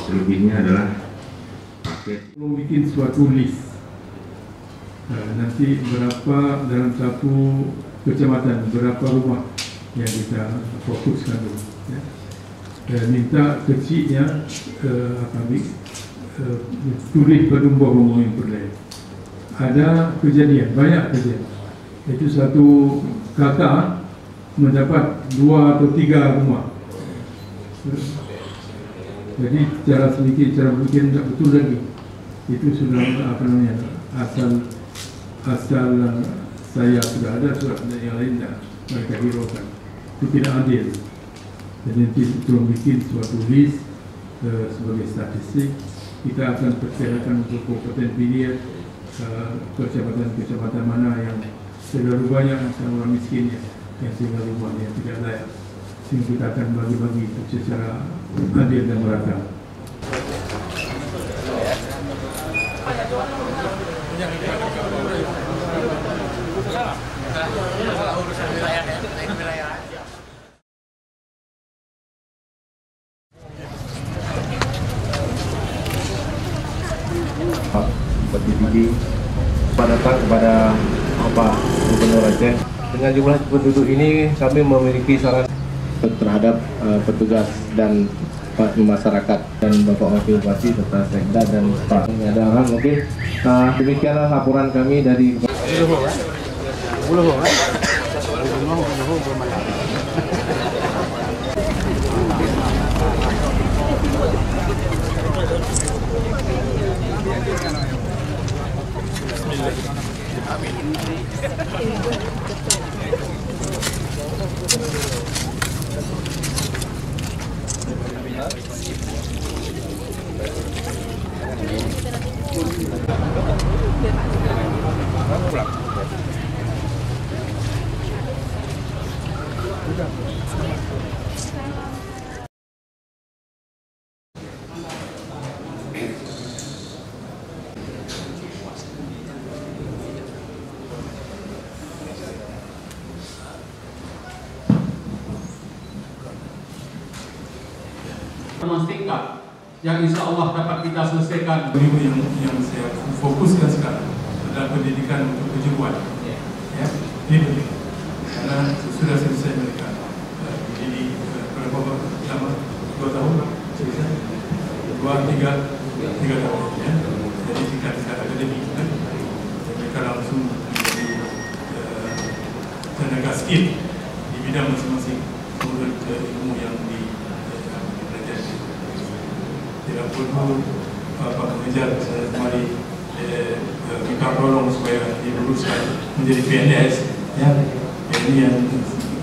Selebihnya adalah paket. Bikin suatu list. Nanti berapa dalam satu kecamatan, berapa rumah yang kita fokuskan dulu. Ya. Minta kecilnya tulis penumbang rumah yang berdaya. Ada kejadian, banyak kejadian. Itu satu kakak mendapat 2 atau 3 rumah. Jadi cara sedikit, cara bikin tak betul lagi. Itu sudah asal saya sudah ada surat dan yang lain tak mereka hiraukan. Itu tidak adil. Jadi nanti tolong bikin suatu list sebagai statistik. Kita akan perkirakan untuk kabupaten pilihan kecamatan mana yang terlalu banyak orang miskin yang tinggal rumah yang tidak layak. Sehingga kita akan bagi-bagi secara adil dan merata. Berdiri kepada Bapak Gubernur Aceh. Dengan jumlah penduduk ini kami memiliki saran terhadap petugas dan masyarakat dan Bapak Wakil Bupati serta Sekda dan Pak. Ada hal mungkin demikianlah laporan kami dari singkat yang insya Allah dapat kita selesaikan. Yang saya fokuskan sekarang adalah pendidikan untuk kejuruan. Ya, ini penting karena sudah selesai mereka. Jadi berapa lama? 2 tahun? 2, 3 tahun. Ya. Jadi tingkat akademik kan, mereka langsung menjadi tenaga skill di bidang masing-masing menurut ilmu yang tidak perlu mengejar kembali minta tolong supaya diluluskan menjadi PNS. Ya, ini yang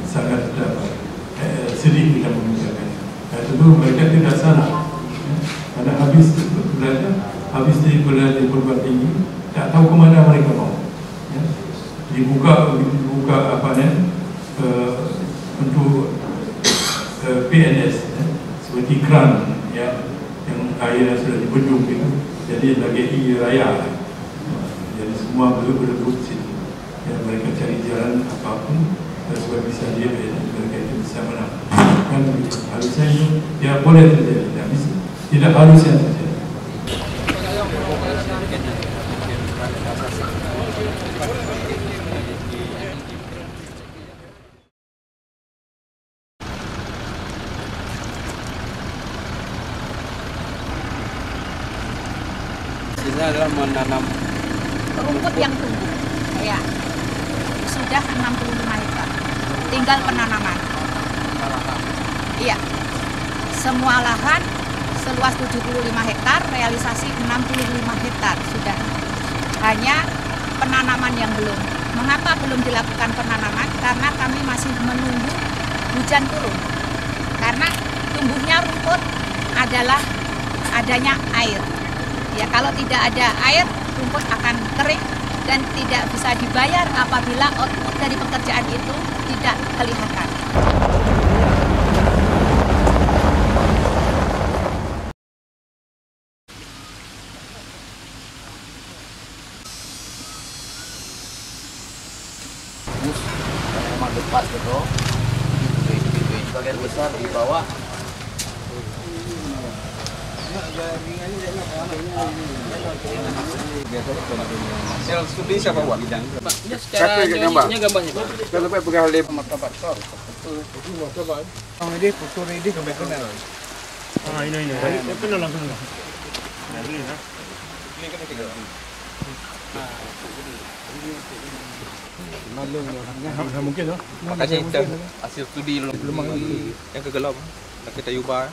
sangat sedih kita membicarakan. Tentu mereka tidak salah, karena habis belajar, habis belajar di perguruan tinggi, tak tahu kemana mereka mau. Ya. Dibuka untuk PNS, seperti kran, ya. Yang airnya sudah dibendung gitu, jadi lagi raya, jadi semua berebut situ. Ya, mereka cari jalan apapun supaya bisa dia mereka itu bisa menang. Kan harusnya itu ya boleh terjadi, tidak harus yang terjadi. Ini adalah menanam rumput yang tumbuh. Ya, sudah 65 hektar. Tinggal penanaman. Iya. Semua lahan seluas 75 hektar, realisasi 65 hektar sudah. Hanya penanaman yang belum. Mengapa belum dilakukan penanaman? Karena kami masih menunggu hujan turun. Karena tumbuhnya rumput adalah adanya air. Ya, kalau tidak ada air, rumput akan kering dan tidak bisa dibayar apabila output dari pekerjaan itu tidak kelihatan. lepas tu, bagian besar di bawah. Hasil studi siapa buat? Secara gambarnya kita lepas pegang oleh martabat sor. Ini foto ini kami kenal. Ini kenal langsung. Ini kan tiga. Mungkin makanya itu hasil studi yang kegelap kita ubah.